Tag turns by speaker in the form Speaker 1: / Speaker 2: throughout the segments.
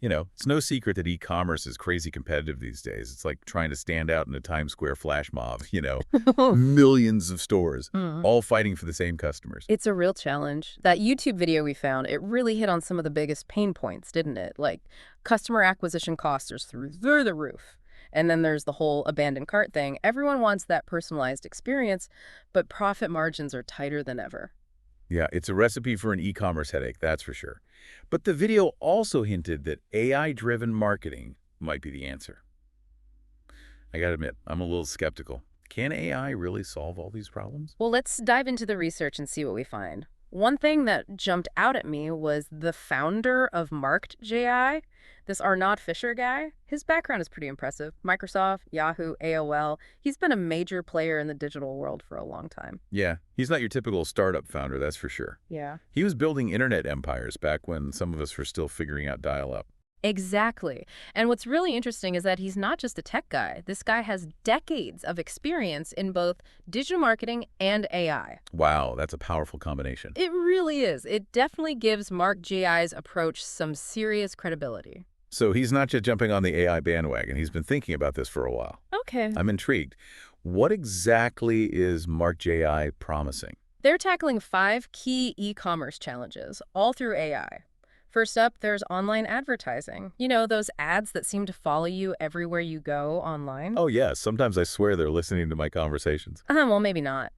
Speaker 1: It's no secret that e-commerce is crazy competitive these days. It's like trying to stand out in a Times Square flash mob, millions of stores,
Speaker 2: Hmm.
Speaker 1: all fighting for the same customers.
Speaker 2: It's a real challenge. That YouTube video we found, it really hit on some of the biggest pain points, didn't it? Like customer acquisition costs are through the roof. And then there's the whole abandoned cart thing. Everyone wants that personalized experience, but profit margins are tighter than ever.
Speaker 1: Yeah, it's a recipe for an e-commerce headache, that's for sure. But the video also hinted that AI-driven marketing might be the answer. I gotta admit, I'm a little skeptical. Can AI really solve all these problems?
Speaker 2: Well, let's dive into the research and see what we find. One thing that jumped out at me was the founder of marktgAI, this Arnaud Fischer guy. His background is pretty impressive. Microsoft, Yahoo, AOL. He's been a major player in the digital world for a long time.
Speaker 1: Yeah, he's not your typical startup founder, that's for sure.
Speaker 2: Yeah.
Speaker 1: He was building internet empires back when some of us were still figuring out dial-up.
Speaker 2: Exactly. And what's really interesting is that he's not just a tech guy. This guy has decades of experience in both digital marketing and AI.
Speaker 1: Wow, that's a powerful combination.
Speaker 2: It really is. It definitely gives Mark GI's approach some serious credibility.
Speaker 1: So he's not just jumping on the AI bandwagon. He's been thinking about this for a while.
Speaker 2: Okay.
Speaker 1: I'm intrigued. What exactly is marktgAI promising?
Speaker 2: They're tackling 5 key e-commerce challenges, all through AI. First up, there's online advertising. You know, those ads that seem to follow you everywhere you go online?
Speaker 1: Oh, yeah, sometimes I swear they're listening to my conversations.
Speaker 2: Well, maybe not.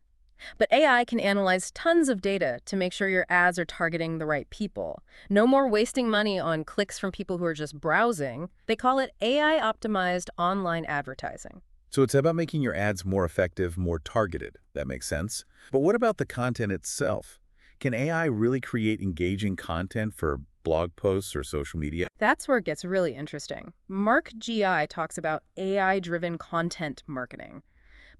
Speaker 2: But AI can analyze tons of data to make sure your ads are targeting the right people. No more wasting money on clicks from people who are just browsing. They call it AI-optimized online advertising.
Speaker 1: So it's about making your ads more effective, more targeted. That makes sense. But what about the content itself? Can AI really create engaging content for blog posts or social media?
Speaker 2: That's where it gets really interesting. Mark GI talks about AI-driven content marketing.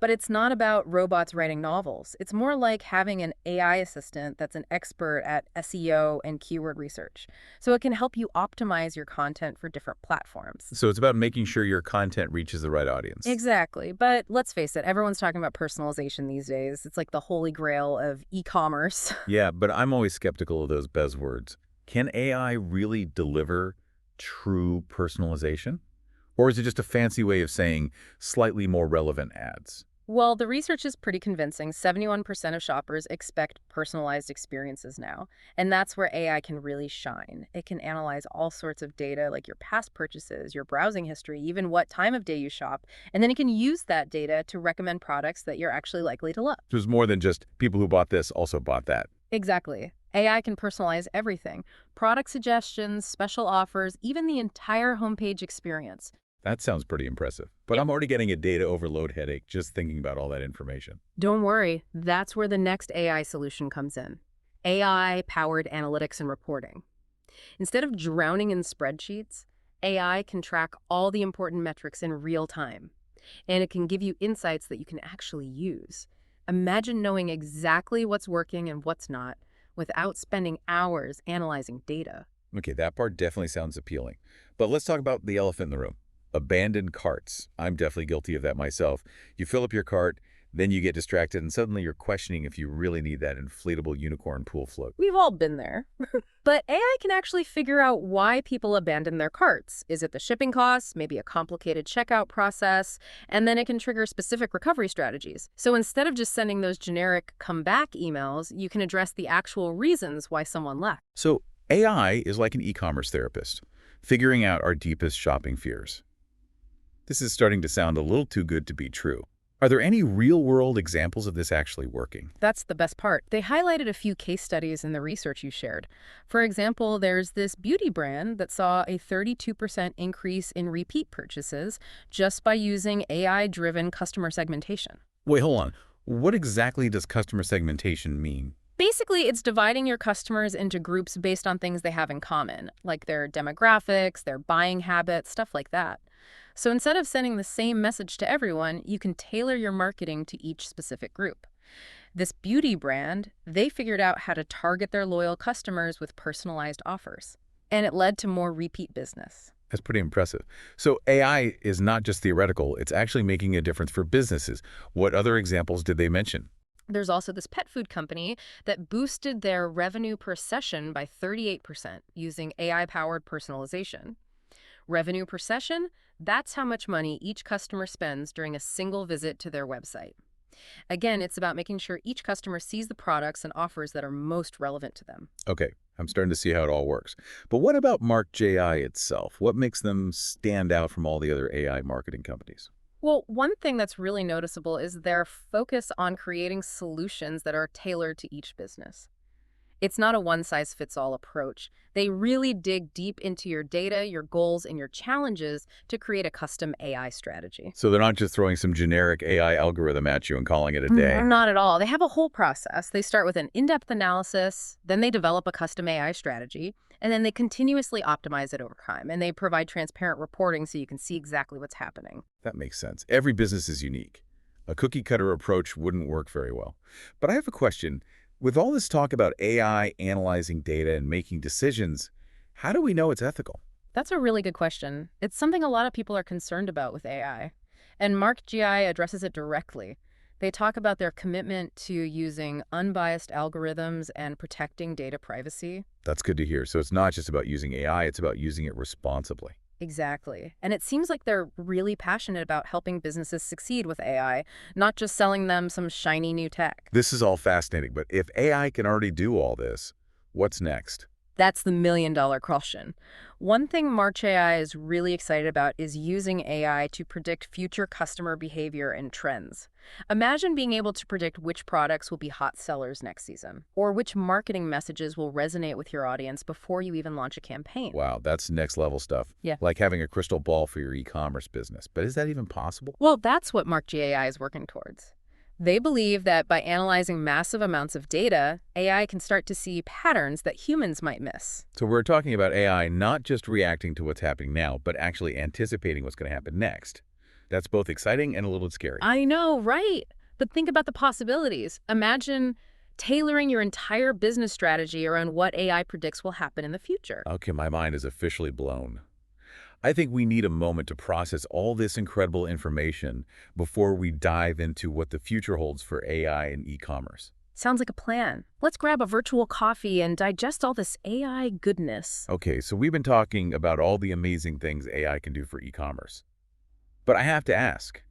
Speaker 2: But it's not about robots writing novels. It's more like having an AI assistant that's an expert at SEO and keyword research. So it can help you optimize your content for different platforms.
Speaker 1: So it's about making sure your content reaches the right audience.
Speaker 2: Exactly. But let's face it, everyone's talking about personalization these days. It's like the holy grail of e-commerce.
Speaker 1: Yeah, but I'm always skeptical of those buzzwords. Can AI really deliver true personalization? Or is it just a fancy way of saying slightly more relevant ads?
Speaker 2: Well, the research is pretty convincing. 71% of shoppers expect personalized experiences now. And that's where AI can really shine. It can analyze all sorts of data, like your past purchases, your browsing history, even what time of day you shop. And then it can use that data to recommend products that you're actually likely to love.
Speaker 1: There's more than just people who bought this also bought that.
Speaker 2: Exactly. AI can personalize everything. Product suggestions, special offers, even the entire homepage experience.
Speaker 1: That sounds pretty impressive. But I'm already getting a data overload headache just thinking about all that information.
Speaker 2: Don't worry, that's where the next AI solution comes in. AI-powered analytics and reporting. Instead of drowning in spreadsheets, AI can track all the important metrics in real time, and it can give you insights that you can actually use. Imagine knowing exactly what's working and what's not without spending hours analyzing data.
Speaker 1: Okay, that part definitely sounds appealing. But let's talk about the elephant in the room. Abandoned carts. I'm definitely guilty of that myself. You fill up your cart, then you get distracted, and suddenly you're questioning if you really need that inflatable unicorn pool float.
Speaker 2: We've all been there. But AI can actually figure out why people abandon their carts. Is it the shipping costs, maybe a complicated checkout process? And then it can trigger specific recovery strategies. So instead of just sending those generic come back emails, you can address the actual reasons why someone left.
Speaker 1: So AI is like an e-commerce therapist, figuring out our deepest shopping fears. This is starting to sound a little too good to be true. Are there any real-world examples of this actually working?
Speaker 2: That's the best part. They highlighted a few case studies in the research you shared. For example, there's this beauty brand that saw a 32% increase in repeat purchases just by using AI-driven customer segmentation.
Speaker 1: Wait, hold on. What exactly does customer segmentation mean?
Speaker 2: Basically, it's dividing your customers into groups based on things they have in common, like their demographics, their buying habits, stuff like that. So instead of sending the same message to everyone, you can tailor your marketing to each specific group. This beauty brand, they figured out how to target their loyal customers with personalized offers, and it led to more repeat business.
Speaker 1: That's pretty impressive. So AI is not just theoretical, it's actually making a difference for businesses. What other examples did they mention?
Speaker 2: There's also this pet food company that boosted their revenue per session by 38% using AI-powered personalization. Revenue per session, that's how much money each customer spends during a single visit to their website. Again, it's about making sure each customer sees the products and offers that are most relevant to them.
Speaker 1: Okay, I'm starting to see how it all works. But what about marktgAI itself? What makes them stand out from all the other AI marketing companies?
Speaker 2: Well, one thing that's really noticeable is their focus on creating solutions that are tailored to each business. It's not a one-size-fits-all approach. They really dig deep into your data, your goals, and your challenges to create a custom AI strategy.
Speaker 1: So they're not just throwing some generic AI algorithm at you and calling it a day.
Speaker 2: Not at all. They have a whole process. They start with an in-depth analysis, then they develop a custom AI strategy, and then they continuously optimize it over time. And they provide transparent reporting so you can see exactly what's happening.
Speaker 1: That makes sense. Every business is unique. A cookie-cutter approach wouldn't work very well. But I have a question. With all this talk about AI analyzing data and making decisions, how do we know it's ethical?
Speaker 2: That's a really good question. It's something a lot of people are concerned about with AI. And marktgAI addresses it directly. They talk about their commitment to using unbiased algorithms and protecting data privacy.
Speaker 1: That's good to hear. So it's not just about using AI, it's about using it responsibly.
Speaker 2: Exactly. And it seems like they're really passionate about helping businesses succeed with AI, not just selling them some shiny new tech.
Speaker 1: This is all fascinating, but if AI can already do all this, what's next?
Speaker 2: That's the million-dollar question. One thing marktgAI is really excited about is using AI to predict future customer behavior and trends. Imagine being able to predict which products will be hot sellers next season, or which marketing messages will resonate with your audience before you even launch a campaign.
Speaker 1: Wow, that's next level stuff.
Speaker 2: Yeah.
Speaker 1: Like having a crystal ball for your e-commerce business. But is that even possible?
Speaker 2: Well, that's what marktgAI is working towards. They believe that by analyzing massive amounts of data, AI can start to see patterns that humans might miss.
Speaker 1: So we're talking about AI not just reacting to what's happening now, but actually anticipating what's going to happen next. That's both exciting and a little bit scary.
Speaker 2: I know, right? But think about the possibilities. Imagine tailoring your entire business strategy around what AI predicts will happen in the future.
Speaker 1: Okay, my mind is officially blown. I think we need a moment to process all this incredible information before we dive into what the future holds for AI and e-commerce.
Speaker 2: Sounds like a plan. Let's grab a virtual coffee and digest all this AI goodness.
Speaker 1: Okay, so we've been talking about all the amazing things AI can do for e-commerce. But I have to ask,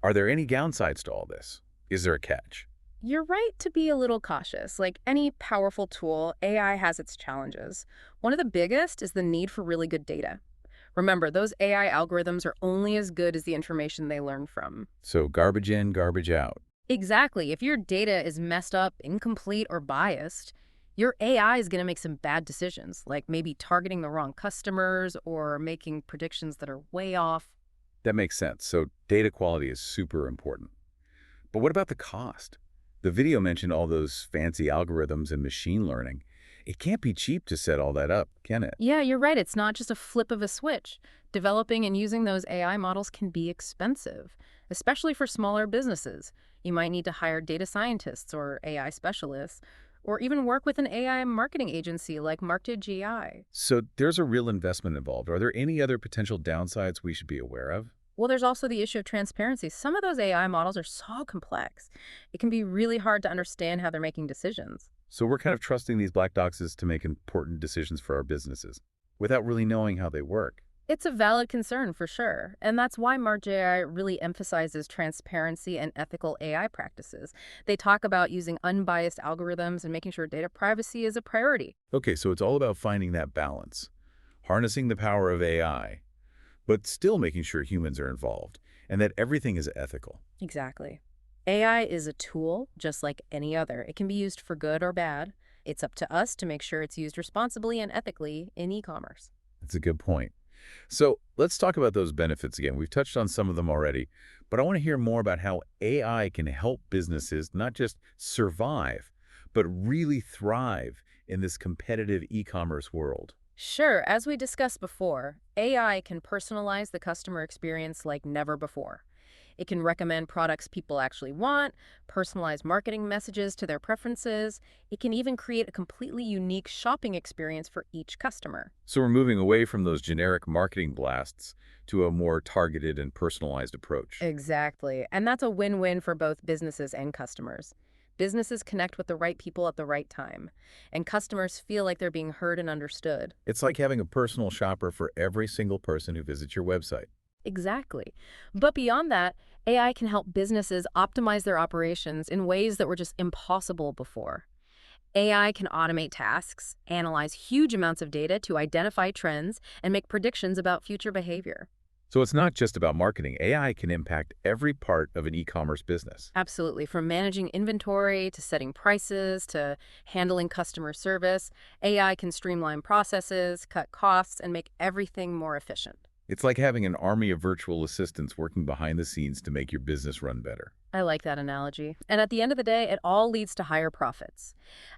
Speaker 1: are there any downsides to all this? Is there a catch?
Speaker 2: You're right to be a little cautious. Like any powerful tool, AI has its challenges. One of the biggest is the need for really good data. Remember, those AI algorithms are only as good as the information they learn from.
Speaker 1: So garbage in, garbage out.
Speaker 2: Exactly. If your data is messed up, incomplete, or biased, your AI is going to make some bad decisions, like maybe targeting the wrong customers or making predictions that are way off.
Speaker 1: That makes sense. So data quality is super important. But what about the cost? The video mentioned all those fancy algorithms and machine learning. It can't be cheap to set all that up, can it?
Speaker 2: Yeah, you're right. It's not just a flip of a switch. Developing and using those AI models can be expensive, especially for smaller businesses. You might need to hire data scientists or AI specialists, or even work with an AI marketing agency like marktgAI.
Speaker 1: So there's a real investment involved. Are there any other potential downsides we should be aware of?
Speaker 2: Well, there's also the issue of transparency. Some of those AI models are so complex. It can be really hard to understand how they're making decisions.
Speaker 1: So we're kind of trusting these black boxes to make important decisions for our businesses without really knowing how they work.
Speaker 2: It's a valid concern for sure, and that's why marktgAI really emphasizes transparency and ethical AI practices. They talk about using unbiased algorithms and making sure data privacy is a priority.
Speaker 1: Okay, so it's all about finding that balance, harnessing the power of AI, but still making sure humans are involved and that everything is ethical.
Speaker 2: Exactly. AI is a tool just like any other. It can be used for good or bad. It's up to us to make sure it's used responsibly and ethically in e-commerce.
Speaker 1: That's a good point. So let's talk about those benefits again. We've touched on some of them already, but I want to hear more about how AI can help businesses not just survive, but really thrive in this competitive e-commerce world.
Speaker 2: Sure, as we discussed before, AI can personalize the customer experience like never before. It can recommend products people actually want, personalize marketing messages to their preferences. It can even create a completely unique shopping experience for each customer.
Speaker 1: So we're moving away from those generic marketing blasts to a more targeted and personalized approach.
Speaker 2: Exactly. And that's a win-win for both businesses and customers. businesses connect with the right people at the right time, and customers feel like they're being heard and understood.
Speaker 1: It's like having a personal shopper for every single person who visits your website.
Speaker 2: Exactly. But beyond that, AI can help businesses optimize their operations in ways that were just impossible before. AI can automate tasks, analyze huge amounts of data to identify trends, and make predictions about future behavior.
Speaker 1: So it's not just about marketing. AI can impact every part of an e-commerce business.
Speaker 2: Absolutely. From managing inventory to setting prices to handling customer service, AI can streamline processes, cut costs, and make everything more efficient.
Speaker 1: It's like having an army of virtual assistants working behind the scenes to make your business run better.
Speaker 2: I like that analogy. And at the end of the day, it all leads to higher profits.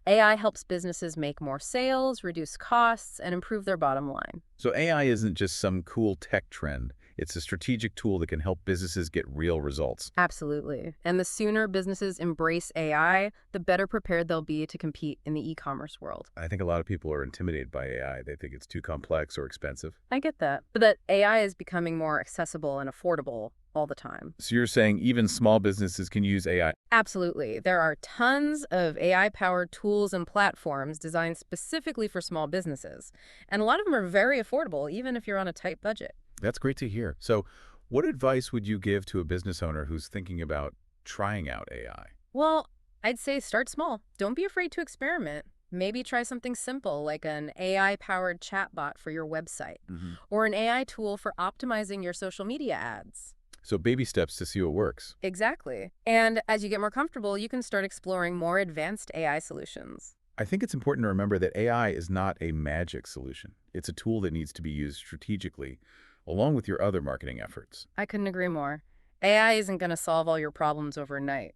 Speaker 2: AI helps businesses make more sales, reduce costs, and improve their bottom line.
Speaker 1: So AI isn't just some cool tech trend. It's a strategic tool that can help businesses get real results.
Speaker 2: Absolutely. And the sooner businesses embrace AI, the better prepared they'll be to compete in the e-commerce world.
Speaker 1: I think a lot of people are intimidated by AI. They think it's too complex or expensive.
Speaker 2: I get that. But that AI is becoming more accessible and affordable all the time.
Speaker 1: So you're saying even small businesses can use AI?
Speaker 2: Absolutely. There are tons of AI-powered tools and platforms designed specifically for small businesses. And a lot of them are very affordable, even if you're on a tight budget.
Speaker 1: That's great to hear. So what advice would you give to a business owner who's thinking about trying out AI?
Speaker 2: Well, I'd say start small. Don't be afraid to experiment. Maybe try something simple like an AI-powered chatbot for your website or an AI tool for optimizing your social media ads.
Speaker 1: So baby steps to see what works.
Speaker 2: Exactly. And as you get more comfortable, you can start exploring more advanced AI solutions.
Speaker 1: I think it's important to remember that AI is not a magic solution. It's a tool that needs to be used strategically, along with your other marketing efforts.
Speaker 2: I couldn't agree more. AI isn't going to solve all your problems overnight,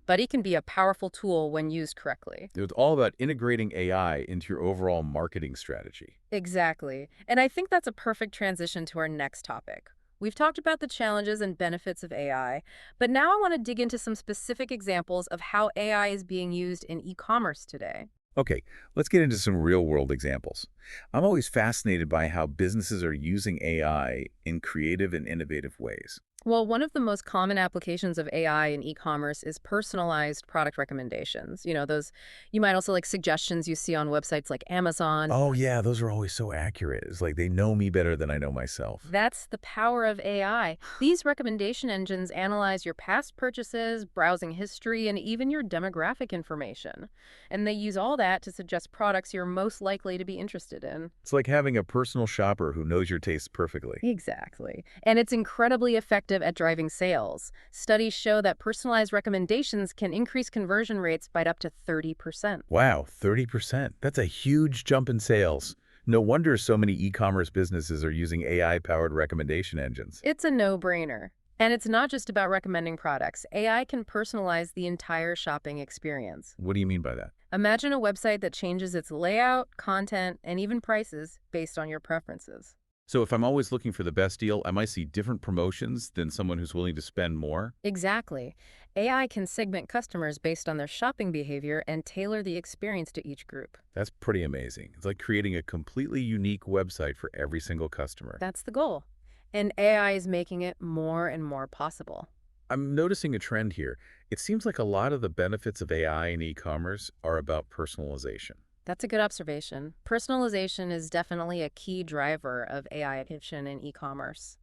Speaker 2: but it can be a powerful tool when used correctly.
Speaker 1: It's all about integrating AI into your overall marketing strategy.
Speaker 2: Exactly. And I think that's a perfect transition to our next topic. We've talked about the challenges and benefits of AI, but now I want to dig into some specific examples of how AI is being used in e-commerce today.
Speaker 1: Okay, let's get into some real-world examples. I'm always fascinated by how businesses are using AI in creative and innovative ways.
Speaker 2: Well, one of the most common applications of AI in e-commerce is personalized product recommendations. Those you might also like suggestions you see on websites like Amazon.
Speaker 1: Oh yeah, those are always so accurate. It's like they know me better than I know myself.
Speaker 2: That's the power of AI. These recommendation engines analyze your past purchases, browsing history, and even your demographic information. And they use all that to suggest products you're most likely to be interested in.
Speaker 1: It's like having a personal shopper who knows your tastes perfectly.
Speaker 2: Exactly. And it's incredibly effective at driving sales. Studies show that personalized recommendations can increase conversion rates by up to 30%.
Speaker 1: Wow, 30%. That's a huge jump in sales. No wonder so many e-commerce businesses are using AI-powered recommendation engines.
Speaker 2: It's a no-brainer. And it's not just about recommending products. AI can personalize the entire shopping experience.
Speaker 1: What do you mean by that?
Speaker 2: Imagine a website that changes its layout, content, and even prices based on your preferences.
Speaker 1: So if I'm always looking for the best deal, I might see different promotions than someone who's willing to spend more?
Speaker 2: Exactly. AI can segment customers based on their shopping behavior and tailor the experience to each group.
Speaker 1: That's pretty amazing. It's like creating a completely unique website for every single customer.
Speaker 2: That's the goal. And AI is making it more and more possible.
Speaker 1: I'm noticing a trend here. It seems like a lot of the benefits of AI in e-commerce are about personalization.
Speaker 2: That's a good observation. Personalization is definitely a key driver of AI adoption in e-commerce.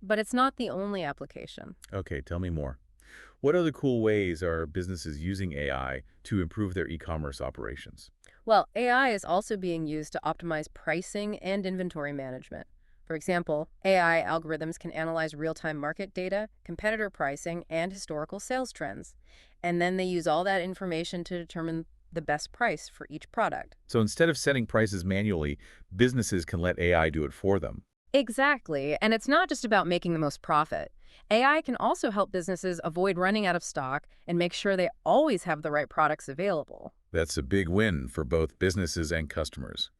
Speaker 2: But it's not the only application.
Speaker 1: Okay, tell me more. What other cool ways are businesses using AI to improve their e-commerce operations?
Speaker 2: Well, AI is also being used to optimize pricing and inventory management. For example, AI algorithms can analyze real-time market data, competitor pricing, and historical sales trends. And then they use all that information to determine the best price for each product.
Speaker 1: So instead of setting prices manually, businesses can let AI do it for them.
Speaker 2: Exactly. And it's not just about making the most profit. AI can also help businesses avoid running out of stock and make sure they always have the right products available.
Speaker 1: That's a big win for both businesses and customers.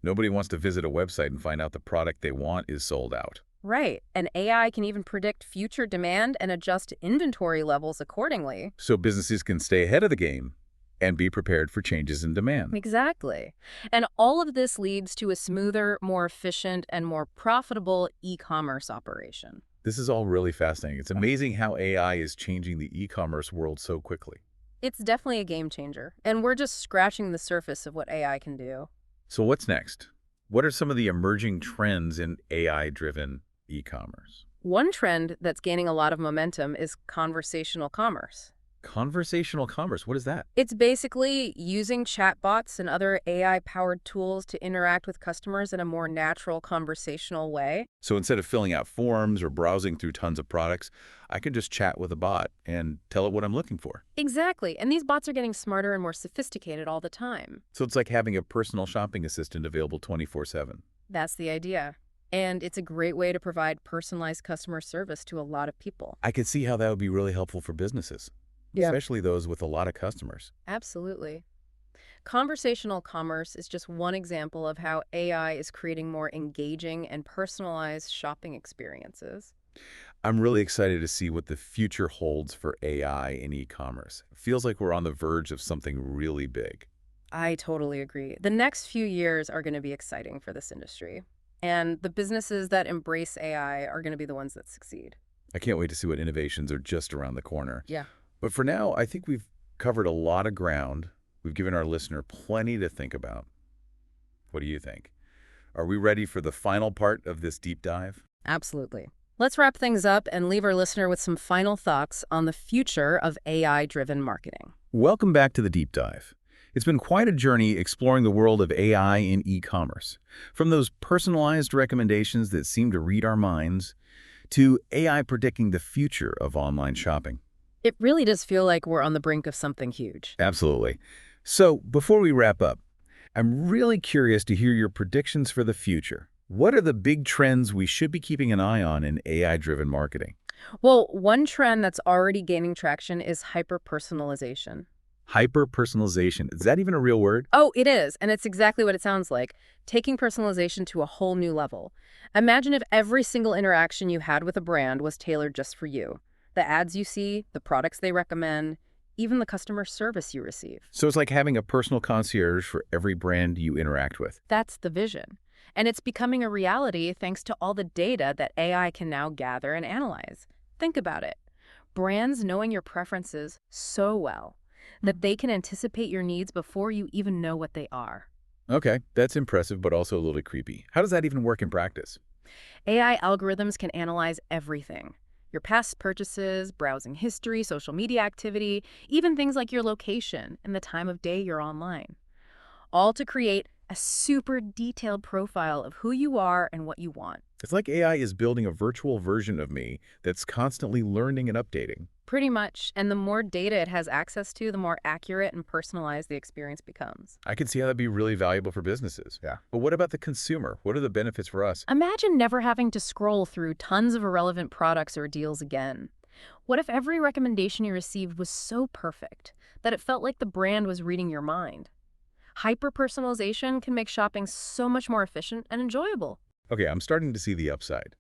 Speaker 1: Nobody wants to visit a website and find out the product they want is sold out.
Speaker 2: Right. And AI can even predict future demand and adjust inventory levels accordingly.
Speaker 1: So businesses can stay ahead of the game and be prepared for changes in demand.
Speaker 2: Exactly. And all of this leads to a smoother, more efficient, and more profitable e-commerce operation.
Speaker 1: This is all really fascinating. It's amazing how AI is changing the e-commerce world so quickly.
Speaker 2: It's definitely a game changer, and we're just scratching the surface of what AI can do.
Speaker 1: So what's next? What are some of the emerging trends in AI-driven e-commerce?
Speaker 2: One trend that's gaining a lot of momentum is conversational commerce.
Speaker 1: Conversational commerce, what is that?
Speaker 2: It's basically using chatbots and other AI-powered tools to interact with customers in a more natural, conversational way.
Speaker 1: So instead of filling out forms or browsing through tons of products, I can just chat with a bot and tell it what I'm looking for.
Speaker 2: Exactly, and these bots are getting smarter and more sophisticated all the time.
Speaker 1: So it's like having a personal shopping assistant available 24/7.
Speaker 2: That's the idea. And it's a great way to provide personalized customer service to a lot of people.
Speaker 1: I could see how that would be really helpful for businesses,
Speaker 2: Yeah.
Speaker 1: especially those with a lot of customers.
Speaker 2: Absolutely. Conversational commerce is just one example of how AI is creating more engaging and personalized shopping experiences.
Speaker 1: I'm really excited to see what the future holds for AI in e-commerce. It feels like we're on the verge of something really big.
Speaker 2: I totally agree. The next few years are going to be exciting for this industry. And the businesses that embrace AI are going to be the ones that succeed.
Speaker 1: I can't wait to see what innovations are just around the corner.
Speaker 2: Yeah.
Speaker 1: But for now, I think we've covered a lot of ground. We've given our listener plenty to think about. What do you think? Are we ready for the final part of this deep dive?
Speaker 2: Absolutely. Let's wrap things up and leave our listener with some final thoughts on the future of AI-driven marketing.
Speaker 1: Welcome back to the deep dive. It's been quite a journey exploring the world of AI in e-commerce. From those personalized recommendations that seem to read our minds, to AI predicting the future of online shopping.
Speaker 2: It really does feel like we're on the brink of something huge.
Speaker 1: Absolutely. So, before we wrap up, I'm really curious to hear your predictions for the future. What are the big trends we should be keeping an eye on in AI-driven marketing?
Speaker 2: Well, one trend that's already gaining traction is hyper-personalization.
Speaker 1: Hyper-personalization. Is that even a real word?
Speaker 2: Oh, it is, and it's exactly what it sounds like, taking personalization to a whole new level. Imagine if every single interaction you had with a brand was tailored just for you. The ads you see, the products they recommend, even the customer service you receive.
Speaker 1: So it's like having a personal concierge for every brand you interact with.
Speaker 2: That's the vision. And it's becoming a reality thanks to all the data that AI can now gather and analyze. Think about it. Brands knowing your preferences so well that they can anticipate your needs before you even know what they are.
Speaker 1: Okay, that's impressive, but also a little creepy. How does that even work in practice?
Speaker 2: AI algorithms can analyze everything. Your past purchases, browsing history, social media activity, even things like your location and the time of day you're online. All to create a super detailed profile of who you are and what you want.
Speaker 1: It's like AI is building a virtual version of me that's constantly learning and updating.
Speaker 2: Pretty much, and the more data it has access to, the more accurate and personalized the experience becomes.
Speaker 1: I can see how that'd be really valuable for businesses.
Speaker 3: Yeah.
Speaker 1: But what about the consumer? What are the benefits for us?
Speaker 2: Imagine never having to scroll through tons of irrelevant products or deals again. What if every recommendation you received was so perfect that it felt like the brand was reading your mind? Hyper-personalization can make shopping so much more efficient and enjoyable.
Speaker 1: Okay, I'm starting to see the upside.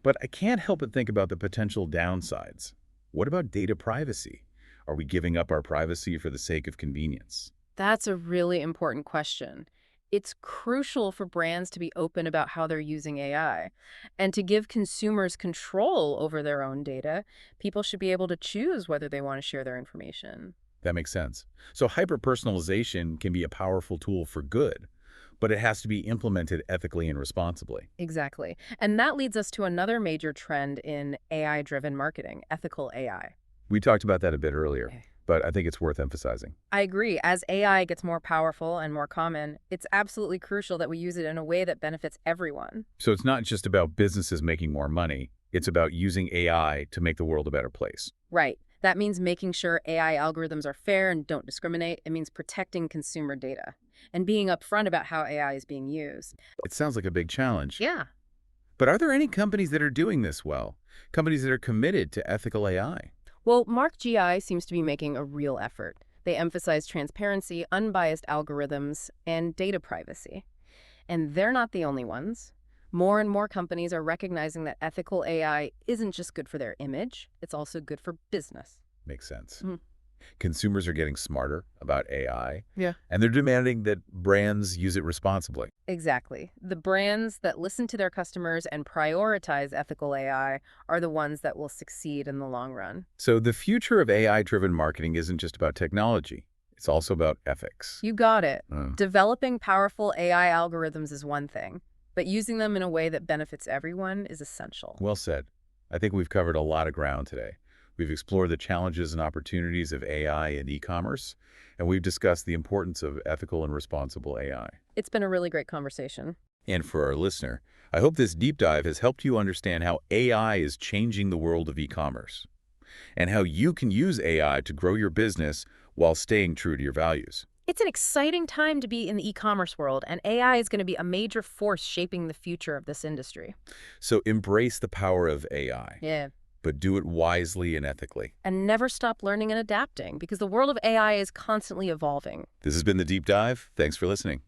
Speaker 1: But I can't help but think about the potential downsides. What about data privacy? Are we giving up our privacy for the sake of convenience?
Speaker 2: That's a really important question. It's crucial for brands to be open about how they're using AI. And to give consumers control over their own data, people should be able to choose whether they want to share their information.
Speaker 1: That makes sense. So hyper-personalization can be a powerful tool for good, but it has to be implemented ethically and responsibly.
Speaker 2: Exactly. And that leads us to another major trend in AI-driven marketing, ethical AI.
Speaker 1: We talked about that a bit earlier,
Speaker 2: Okay.
Speaker 1: but I think it's worth emphasizing.
Speaker 2: I agree. As AI gets more powerful and more common, it's absolutely crucial that we use it in a way that benefits everyone.
Speaker 1: So it's not just about businesses making more money. It's about using AI to make the world a better place.
Speaker 2: Right. That means making sure AI algorithms are fair and don't discriminate. It means protecting consumer data and being upfront about how AI is being used.
Speaker 1: It sounds like a big challenge.
Speaker 2: Yeah.
Speaker 1: But are there any companies that are doing this well? Companies that are committed to ethical AI?
Speaker 2: Well, marktgAI seems to be making a real effort. They emphasize transparency, unbiased algorithms, and data privacy. And they're not the only ones. More and more companies are recognizing that ethical AI isn't just good for their image, it's also good for business.
Speaker 1: Makes sense.
Speaker 2: Mhm.
Speaker 1: Consumers are getting smarter about AI,
Speaker 2: Yeah.
Speaker 1: and they're demanding that brands use it responsibly.
Speaker 2: Exactly. The brands that listen to their customers and prioritize ethical AI are the ones that will succeed in the long run.
Speaker 1: So the future of AI-driven marketing isn't just about technology. It's also about ethics.
Speaker 2: You got it.
Speaker 1: Uh,
Speaker 2: Developing powerful AI algorithms is one thing, but using them in a way that benefits everyone is essential.
Speaker 1: well said. I think we've covered a lot of ground today. We've explored the challenges and opportunities of AI in e-commerce, and we've discussed the importance of ethical and responsible AI.
Speaker 2: It's been a really great conversation.
Speaker 1: And for our listener, I hope this deep dive has helped you understand how AI is changing the world of e-commerce and how you can use AI to grow your business while staying true to your values.
Speaker 2: It's an exciting time to be in the e-commerce world, and AI is going to be a major force shaping the future of this industry.
Speaker 1: So embrace the power of AI,
Speaker 2: Yeah.
Speaker 1: but do it wisely and ethically.
Speaker 2: And never stop learning and adapting, because the world of AI is constantly evolving.
Speaker 1: This has been The Deep Dive. Thanks for listening.